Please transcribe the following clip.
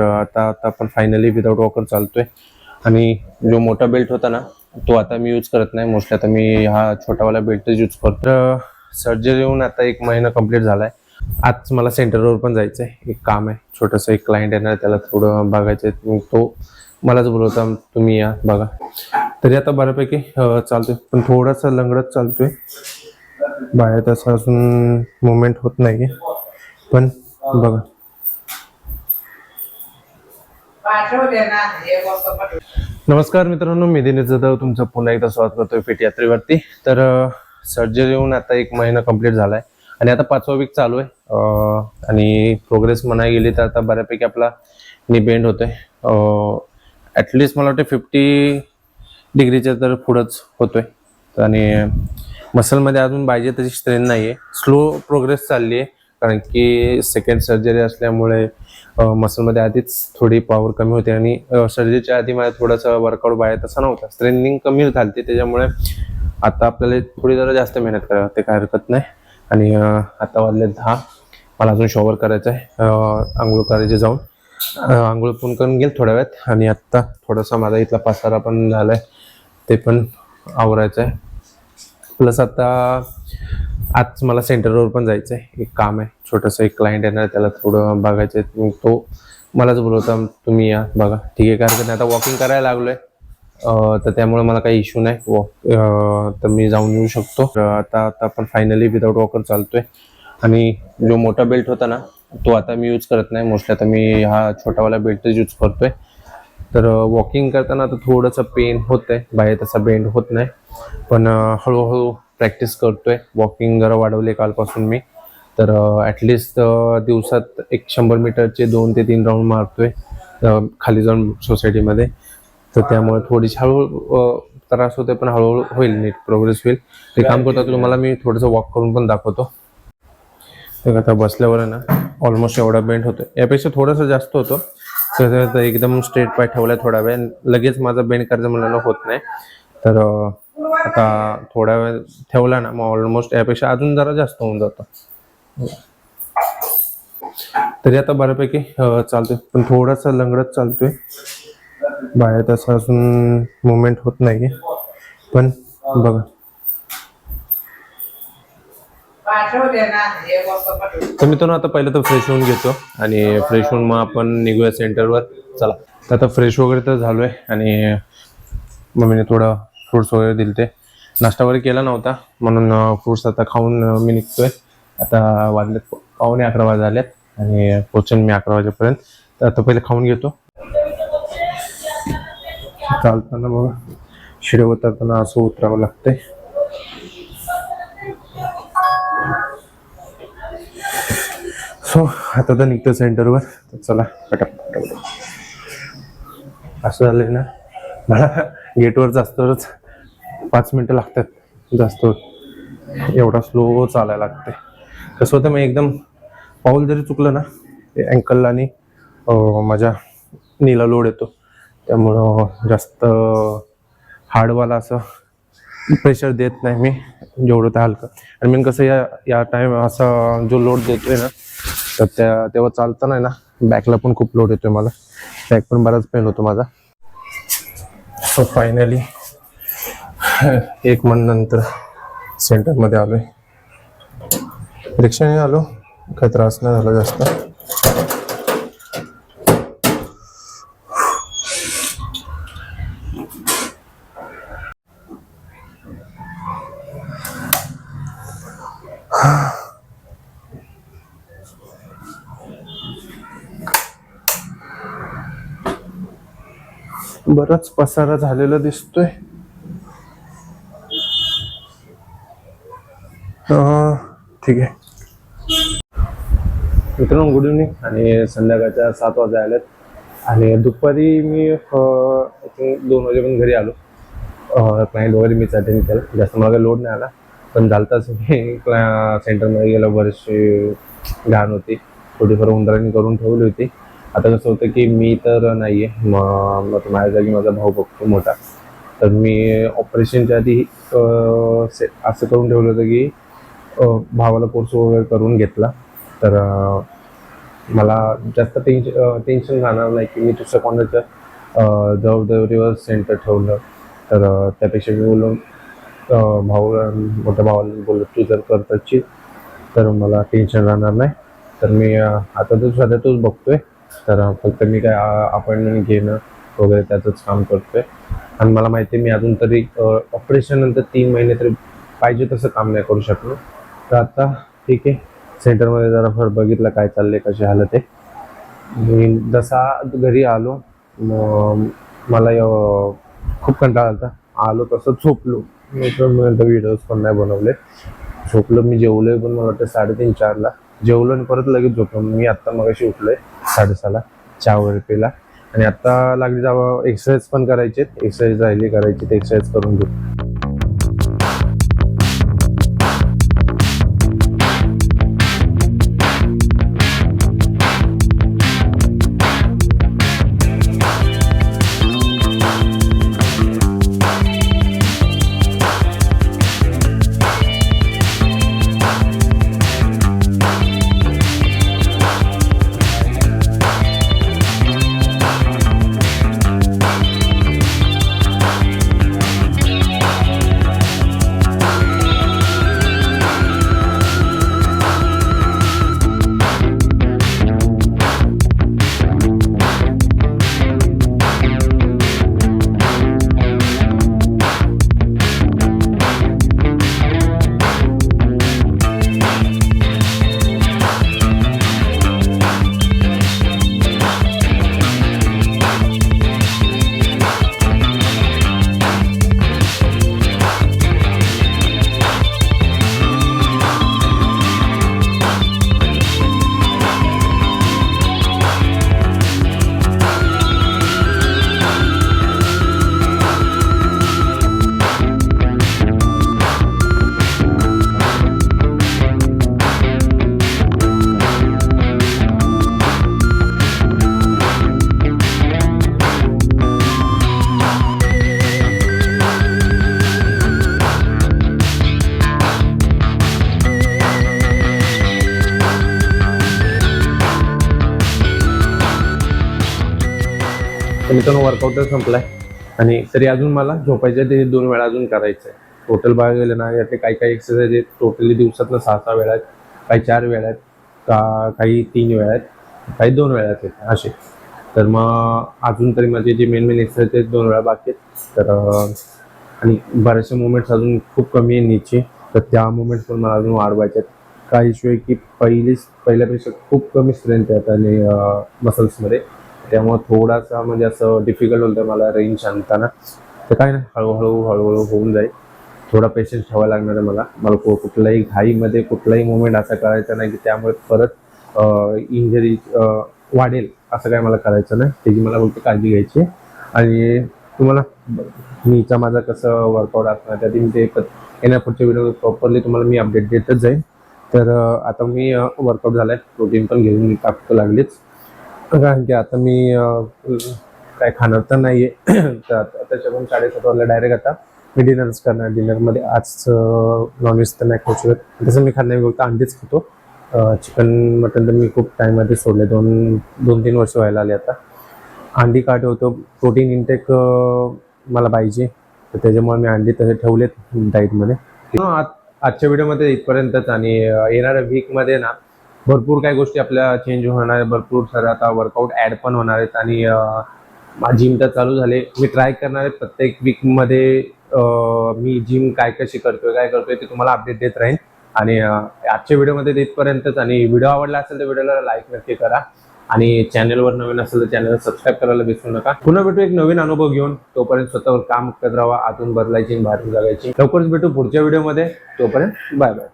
आता आपण finally without walker चालतोय आणि जो मोठा बेल्ट होता ना तो आता मी यूज करत नाही. मोस्टली आता मी हा छोटावाला बेल्टच यूज करतो. सर्जरी येऊन आता 1 महिना कंप्लीट झालाय. आज मला सेंटरवर पण जायचंय, एक काम आहे छोटंसं, एक क्लायंट येणार त्याला थोडं बघायचंय. तो मलाच बोलवता तुम्ही या बघा. तरी आता बऱ्यापैकी चालतोय पण थोडासा लंगडत चालतोय. बाहेर तसं अजून मुवमेंट होत नाहीये पण बघा. नमस्कार मित्रांनो, मी दिनेश जाधव तुमचं पुन्हा एकदा स्वागत करतोय फिट यात्रेवरती. तर सर्जरी येऊन आता 1 महिना कंप्लीट झालाय आणि आता 5वा वीक चालू आहे आणि प्रोग्रेस म्हणायला गेली तर आता बऱ्यापैकी आपला नी बेंड होतोय. ॲटलिस्ट मला वाटतं 50 डिग्रीच्या तर पुढंच होतोय आणि मसलमध्ये अजून पाहिजे तशी स्ट्रेंथ नाही आहे. स्लो प्रोग्रेस चालली आहे कारण की सेकंड सर्जरी असल्यामुळे मसलमध्ये आधीच थोडी पॉवर कमी होते आणि सर्जरीच्या आधी मला थोडंसं वर्कआउट बाहेर तसा नव्हता, स्ट्रेनिंग कमी झाली. त्याच्यामुळे आता आपल्याला थोडी जरा जास्त मेहनत करावी लागते, काय हरकत नाही. आणि आता वाजले 10, मला अजून शॉवर करायचं आहे, आंघोळ करायचे जाऊन. आंघोळ पण करून घेईल थोड्या वेळात आणि आत्ता थोडासा माझा इथला पसारा पण झाला आहे ते पण आवरायचं आहे. प्लस आता आज मला सेंटरवर पण जायचं आहे, एक काम आहे छोटंसं, एक क्लायंट येणार त्याला थोडं बघायचं आहे. तो मलाच बोलवता तुम्ही या बघा. ठीक आहे, कारण नाही आता वॉकिंग करायला लागलोय तर त्यामुळे मला काही इश्यू नाही, तर मी जाऊन येऊ शकतो. आता आपण फायनली विदाउट वॉकर चालतोय आणि जो मोठा बेल्ट होता ना तो आता मी यूज करत नाही. मोस्टली आता मी हा छोटावाला बेल्टच यूज करतोय. तर वॉकिंग करताना आता थोडंसं पेन होतंय, बाहेर तसा बेंड होत नाही पण हळूहळू प्रॅक्टिस करतोय. वॉकिंग जरा वाढवले कालपासून मी, तर ॲटलिस्ट दिवसात 100 मीटरचे 2 ते 3 राऊंड मारतोय खाली जाऊन सोसायटीमध्ये. तर त्यामुळे थोडीशी हळूहळू त्रास होते पण हळूहळू होईल, नीट प्रोग्रेस होईल. ते काम करतो तुम्हाला मी थोडंसं वॉक करून पण दाखवतो. तर आता बसल्यावर आहे ना ऑलमोस्ट एवढा बेंड होतो, यापेक्षा थोडंसं जास्त होतो. तर एकदम स्ट्रेट पाय ठेवलाय थोडा वेळ, लगेच माझा बेंड करायचं म्हणलं होत नाही. तर आता थोडा वेळ ठेवला ना मग ऑलमोस्ट यापेक्षा अजून जरा जास्त होऊन जातं. तरी आता बऱ्यापैकी चालतोय पण थोडासा लंगडत चालतोय. बाहेर तसं अजून मुवमेंट होत नाहीये पण बघा. तर मित्रांनो आता पहिलं तर फ्रेश होऊन घेतो आणि फ्रेश होऊन मग आपण निघूया सेंटरवर. चला, तर आता फ्रेश वगैरे तर झालोय आणि मम्मीने थोडं फ्रुट्स वगैरे दिले. ते नाश्ता वगैरे केला नव्हता म्हणून फ्रुट्स आता खाऊन मी निघतोय. आता वाजले 11:15 वाजलेत आणि पोचेन मी 11 वाजेपर्यंत. तर आता पहिले खाऊन घेतो. चालताना बघा शिडे उतरताना असं उतरावं लागतंय. सो आता तर निघतो सेंटरवर. तर चला पटापट. असं झालंय ना, मला गेटवर जास्तच 5 मिनिटं लागतात जास्त, एवढा स्लो चालायला लागते. कसं होतं मग एकदम पाऊल जरी चुकलं ना ते अँकलला आणि माझ्या नीला लोड येतो, त्यामुळं जास्त हार्डवाला असं प्रेशर देत नाही मी, जेवढं ते हलकं. आणि मी कसं या टाइम असा जो लोड देतोय ना तर तेव्हा चालताना ना बॅकला पण खूप लोड येतोय, मला बॅक पण बराच पेन होतो माझा. सो फायनली 1 महिन्यानंतर सेंटरमध्ये आलोय. रिक्षाने आलो, काही त्रास नाही झाला जास्त. बराच पसारा झालेला दिसतोय. ठीक आहे मित्रांनो, गुड इव्हनिंग. आणि संध्याकाळच्या 7 वाजता आलेत आणि दुपारी मी 2 वाजेपर्यंत घरी आलो. क्लायंट वगैरे मीच अटेंड केला, जास्त मला काही लोड नाही आला. पण झालताच मी सेंटरमध्ये गेलो, बरेचशी घाण होती, थोडीफार उंदरांनी करून ठेवली होती. आता कसं होतं की मी तर नाही आहे, मग माझ्या जागी माझा भाऊ बघतो मोठा. तर मी ऑपरेशनच्या आधी असं करून ठेवलं होतं की भावाला कोर्स वगैरे करून घेतला. तर मला जास्त टेन्शन राहणार नाही की मी दुसऱ्या कोणाच्या जबाबदारीवर सेंटर ठेवलं. तर त्यापेक्षा मी बोलून मोठ्या भावाला बोललो, तू जर करत असशील तर मला टेन्शन राहणार नाही. तर मी आता तर सध्या तोच बघतोय. तर फक्त मी काय अपॉइंटमेंट घेणं वगैरे त्याचंच काम करतोय. आणि मला माहिती आहे मी अजून तरी ऑपरेशन नंतर 3 महिने तरी पाहिजे तसं काम नाही करू शकलो. तर आता ठीक आहे, सेंटरमध्ये जरा फरक बघितलं काय चाललंय, कशी हालत आहे. मी जसा घरी आलो मला खूप कंटाळा आला. आलो तसं झोपलो. व्हिडिओज पण नाही बनवले. झोपलो मी, जेवलोय पण मला वाटतं 3:30-4ला जेवलो आणि परत लगेच झोपलो. मी आत्ता मगाशी उठलोय 6:30ला, चहा वगैरे पिला आणि आता लागली जावं. एक्सरसाइज पण करायचे, एक्सरसाइज राहिली करायची, ते एक्सरसाइज करून घेऊ. तर मित्रांनो वर्कआउट तर संपलाय आणि तरी अजून मला झोपायच्या ते 2 वेळा अजून करायचं आहे. टोटल बघायला गेलं ना, यातले काही एक्सरसाइज आहेत टोटली दिवसातनं 6-6 वेळा आहेत, काही 4 वेळा आहेत, काही 3 वेळा आहेत, काही 2 वेळा आहेत असे. तर मग अजून तरी माझे जे मेन एक्सरसाइज आहेत 2 वेळा बाकी आहेत. तर आणि बरेचसे मुवमेंट्स अजून खूप कमी आहे नीचे. तर त्या मुवमेंट्स पण मला अजून वाढवायचे आहेत. काही इश्यू आहे की पहिल्यापेक्षा खूप कमी स्ट्रेंथ आहे आणि मसल्समध्ये. त्यामुळे थोडासा म्हणजे असं डिफिकल्ट होतं मला रेंज आणताना. तर काय नाही, हळूहळू होऊन जाईल. थोडा पेशन्स ठेवायला लागणार आहे मला कुठल्याही घाईमध्ये कुठलाही मुवमेंट असा करायचा नाही की त्यामुळे परत इंजरी वाढेल, असं काय मला करायचं नाही. त्याची मला फक्त काळजी घ्यायची. आणि तुम्हाला मीचा माझा कसं वर्कआउट असणार त्याची मी ते येण्या पुढच्या व्हिडिओ प्रॉपरली तुम्हाला मी अपडेट देतच जाईल. तर आता मी वर्कआउट झालाय, प्रोटीन पण घेऊन टाकतो लागलीच, कारण की आता मी काय खाणार तर नाही आहे. तर त्याच्याकडून 7:30 वाजता डायरेक्ट आता मी डिनरच करणार. डिनरमध्ये आज नॉनव्हेज तर नाही खाऊ शकत, तसं मी खात नाही, फक्त अंडीच खातो. चिकन मटन तर मी खूप टाईममध्ये सोडले, 2-3 वर्ष व्हायला आले आता. अंडी का ठेवतो, प्रोटीन इंटेक मला पाहिजे, तर त्याच्यामुळे मी अंडी तसे ठेवलेत डाईटमध्ये. आजच्या व्हिडिओमध्ये इथपर्यंतच. आणि येणाऱ्या वीकमध्ये ना भरपूर काही गोष्टी आपल्या चेंज होणार आहे, भरपूर सारं आता वर्कआउट ॲड पण होणार आहेत. आणि जिम तर चालू झाले, मी ट्राय करणार आहे प्रत्येक वीकमध्ये मी जिम कशी करतोय ते तुम्हाला अपडेट देत राहीन. आणि आजच्या व्हिडिओमध्ये इथपर्यंतच. आणि व्हिडिओ आवडला असेल तर व्हिडिओला लाईक नक्की करा. आणि चॅनलवर नवीन असेल तर चॅनलला सबस्क्राईब करायला विसरू नका. पुन्हा भेटू एक नवीन अनुभव घेऊन. तोपर्यंत स्वतःवर काम करत राहा, आतून बदलायची, बाहेरून जगायची. लवकरच भेटू पुढच्या व्हिडिओमध्ये. तोपर्यंत बाय बाय.